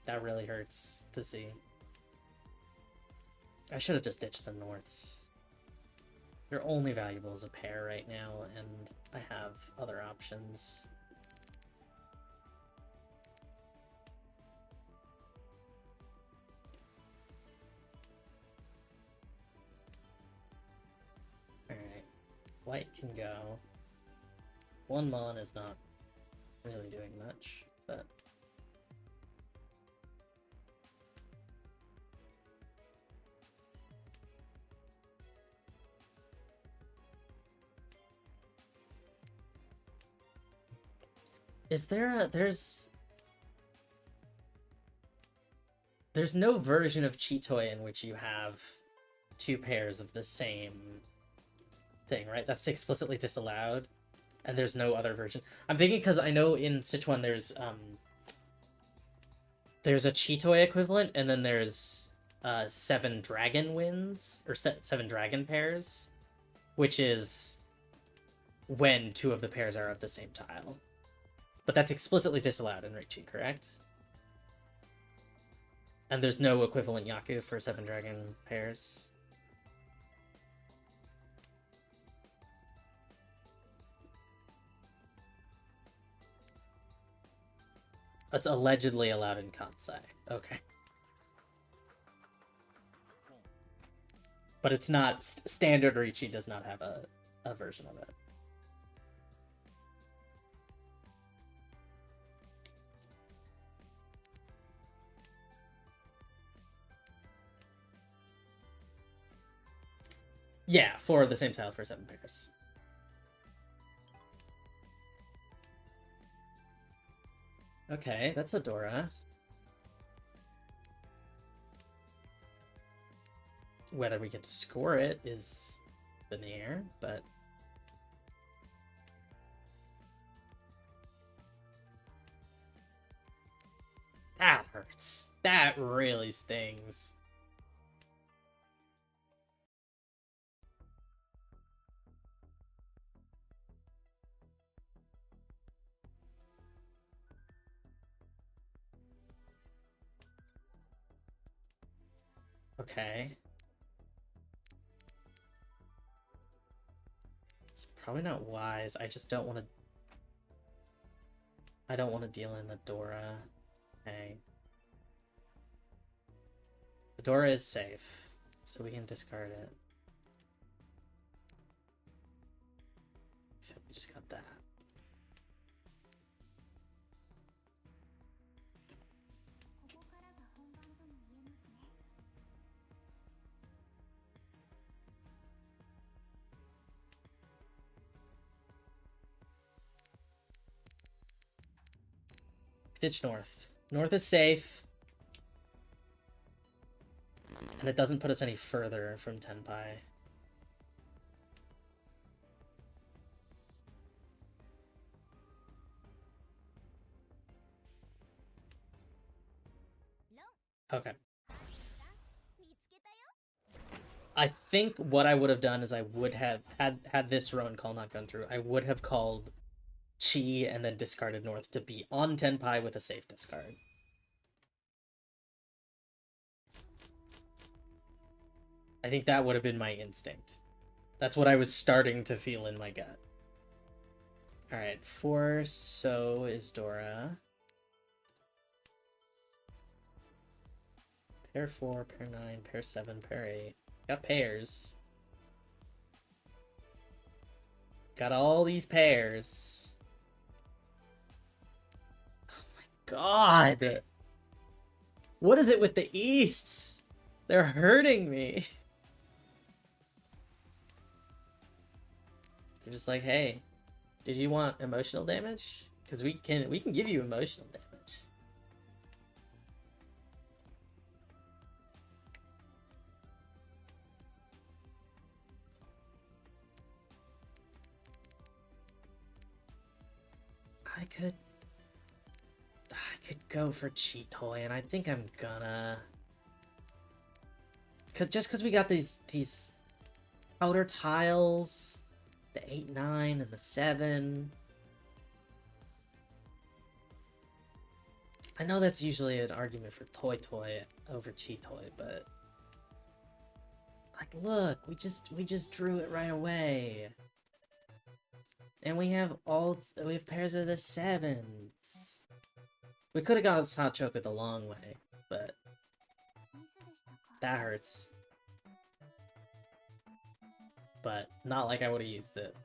That really hurts to see. I should have just ditched the Norths. They're only valuable as a pair right now, and I have other options. Alright. White can go. 1 mon is not really doing much, but... Is there a... There's no version of Chitoy in which you have 2 pairs of the same thing, right? That's explicitly disallowed, and there's no other version. I'm thinking because I know in Sichuan there's a Chitoy equivalent, and then there's 7 dragon winds, or 7 dragon pairs, which is when 2 of the pairs are of the same tile. But that's explicitly disallowed in Reichi, correct? And there's no equivalent Yaku for 7 dragon pairs. That's allegedly allowed in Kansai. Okay. But it's not... Standard Reichi does not have a version of it. Yeah, 4 of the same tile for 7 pairs. Okay, that's Adora. Whether we get to score it is in the air, but... That hurts. That really stings. Okay. It's probably not wise. I just don't want to... I don't want to deal in the Dora. Okay. The Dora is safe, so we can discard it. Except we just got that. Ditch North. North is safe. And it doesn't put us any further from Tenpai. Okay. I think what I would have done is I would have, had this Rowan call not gone through, I would have called Chi and then discarded North to be on Tenpai with a safe discard. I think that would have been my instinct. That's what I was starting to feel in my gut. Alright, 4 so is Dora. Pair 4, pair 9, pair 7, pair 8. Got pairs. Got all these pairs. Oh my god! What is it with the Easts? They're hurting me. They're just like, hey, did you want emotional damage? Because we can give you emotional damage. I could go for Chitoy, and I think I'm gonna... just because we got these outer tiles, the 8, 9, and the 7. I know that's usually an argument for Toy Toy over Chi Toy, but like, look, we just drew it right away, and we have pairs of the 7s. We could have gone Sanchoku the long way, but that hurts. But not like I would have used it.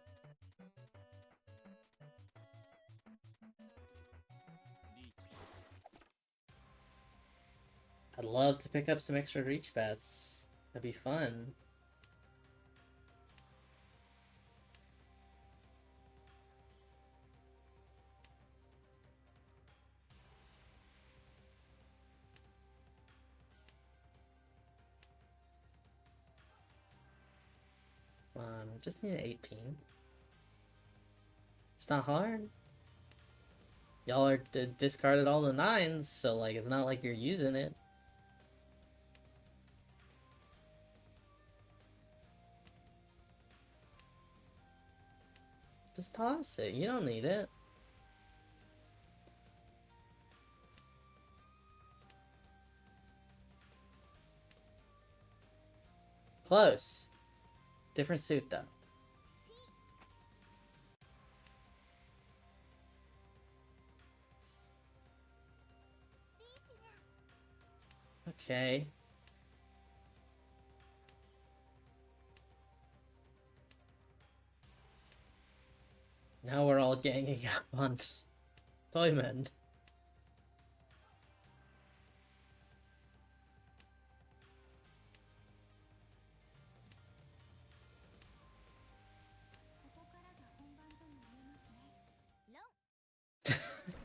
I'd love to pick up some extra reach bats. That'd be fun. Just need an 8 ping. It's not hard. Y'all are discarded all the 9s, so like it's not like you're using it. Just toss it. You don't need it. Close. Different suit though. Okay. Now we're all ganging up on Toyman.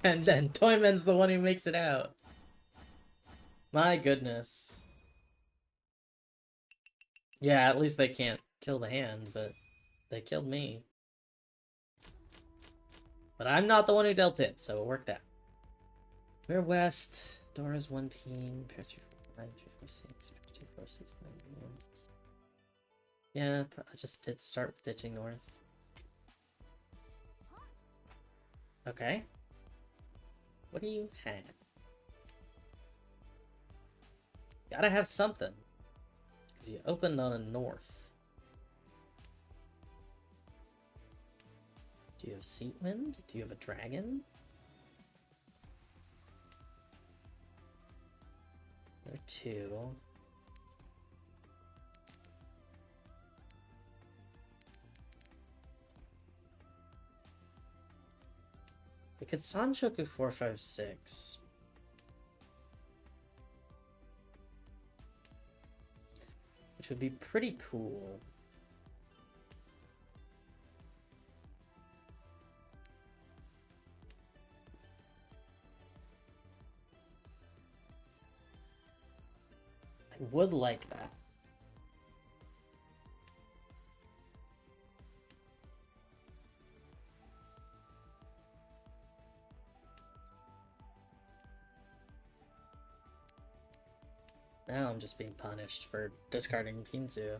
And then Toyman's the one who makes it out. My goodness. Yeah, at least they can't kill the hand, but they killed me. But I'm not the one who dealt it, so it worked out. We're west. Dora's 1 ping. Pair 3, 4, 5, 3, 4, 6, 2, 4, 6, 9, north. Yeah, I just did start ditching north. Okay. What do you have? Gotta have something. Because you opened on a north. Do you have Seatwind? Do you have a dragon? There are 2. We could Sanchoku 4, 5, 6. Which would be pretty cool. I would like that. Now I'm just being punished for discarding Pinzu.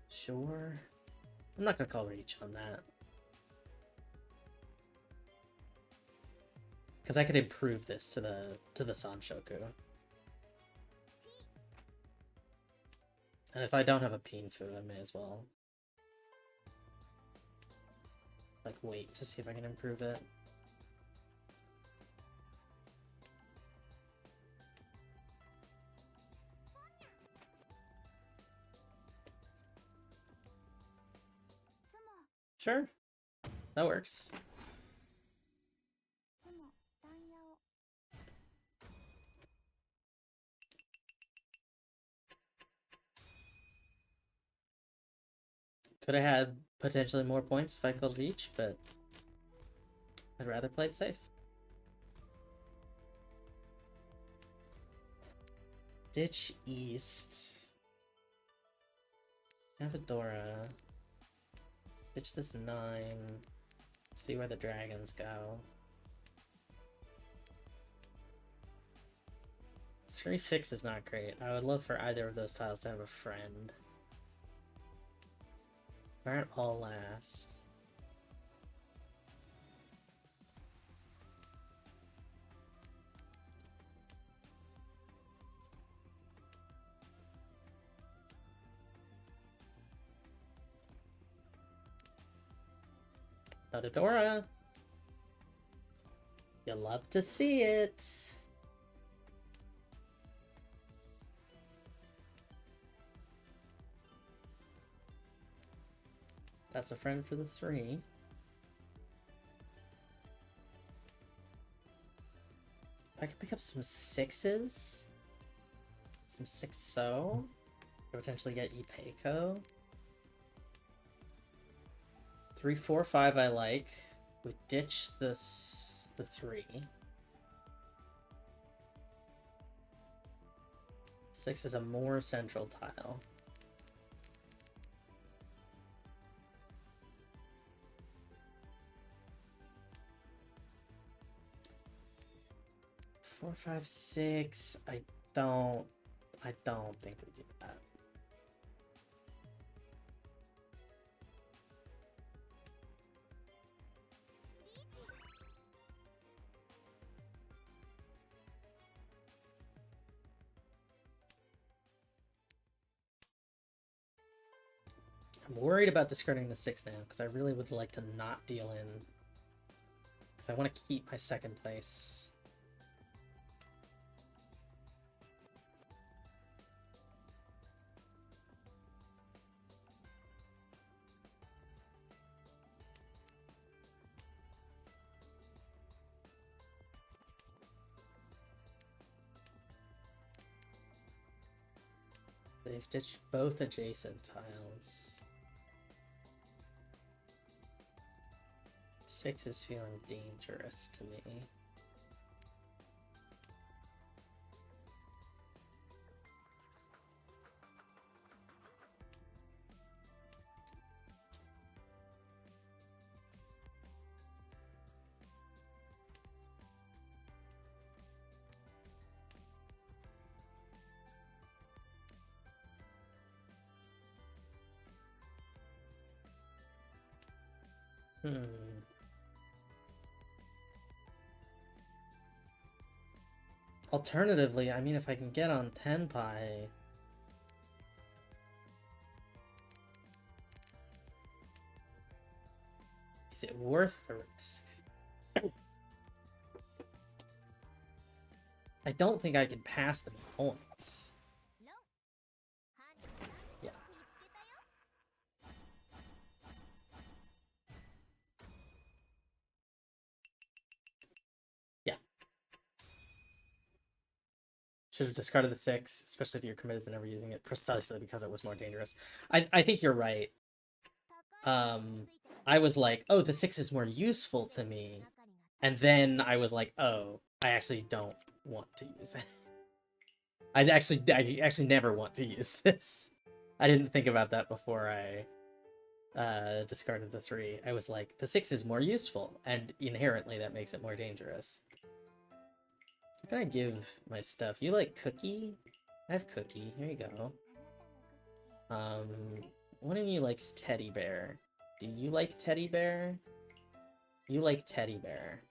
Sure. I'm not gonna call reach on that. Because I could improve this to the Sanshoku. And if I don't have a Pinfu, I may as well like wait to see if I can improve it. Sure, that works. Could have had potentially more points if I could reach, but I'd rather play it safe. Ditch east. Avadora. Ditch this 9. See where the dragons go. 3-6 is not great. I would love for either of those tiles to have a friend. Where it all last. Avadora. You love to see it. That's a friend for the 3. I could pick up some 6s. Some 6-so. Potentially get Ipeco. 3, 4, 5 I like. We ditch the 3. 6 is a more central tile. Four, 5, 6. I don't think we do that. I'm worried about discarding the 6 now, because I really would like to not deal in. Because I want to keep my 2nd place. They've ditched both adjacent tiles. 6 is feeling dangerous to me. Alternatively, I mean, if I can get on Tenpai... Is it worth the risk? I don't think I can pass the points. Yeah. Yeah. Should have discarded the 6, especially if you're committed to never using it, precisely because it was more dangerous. I think you're right. I was like, oh, the 6 is more useful to me. And then I was like, oh, I actually don't want to use it. I actually never want to use this. I didn't think about that before I discarded the 3. I was like, the 6 is more useful, and inherently that makes it more dangerous. What can I give my stuff? You like Cookie? I have Cookie. Here you go. One of you likes Teddy Bear. Do you like Teddy Bear? You like Teddy Bear.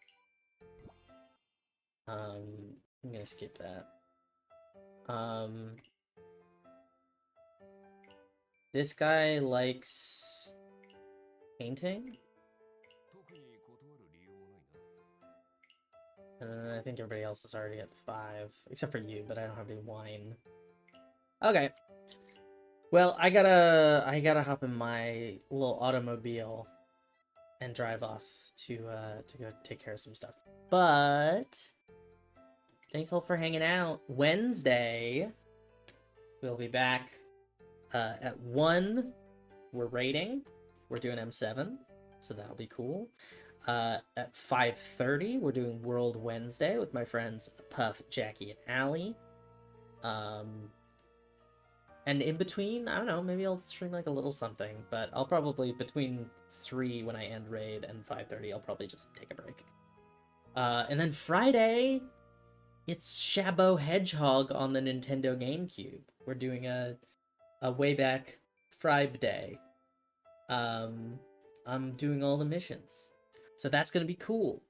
I'm gonna skip that. This guy likes painting. I think everybody else is already at 5, except for you, but I don't have any wine. Okay. Well, I gotta hop in my little automobile and drive off to go take care of some stuff. But thanks all for hanging out. Wednesday, we'll be back at 1. We're raiding. We're doing M7, so that'll be cool. At 5:30, we're doing World Wednesday with my friends Puff, Jackie, and Allie. And in between, I don't know, maybe I'll stream like a little something, but I'll probably between 3 when I end raid and 5:30, I'll probably just take a break. And then Friday, it's Shabo Hedgehog on the Nintendo GameCube. We're doing a way back Fribe Day. I'm doing all the missions, so that's gonna be cool.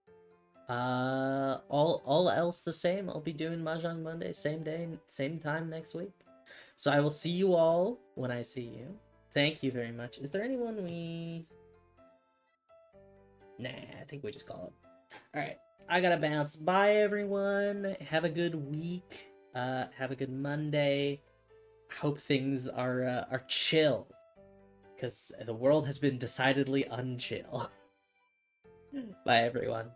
All else the same. I'll be doing Mahjong Monday, same day, same time next week. So I will see you all when I see you. Thank you very much. Is there anyone we? Nah, I think we just call it. All right, I gotta bounce. Bye, everyone. Have a good week. Have a good Monday. Hope things are chill, because the world has been decidedly unchill. Bye, everyone.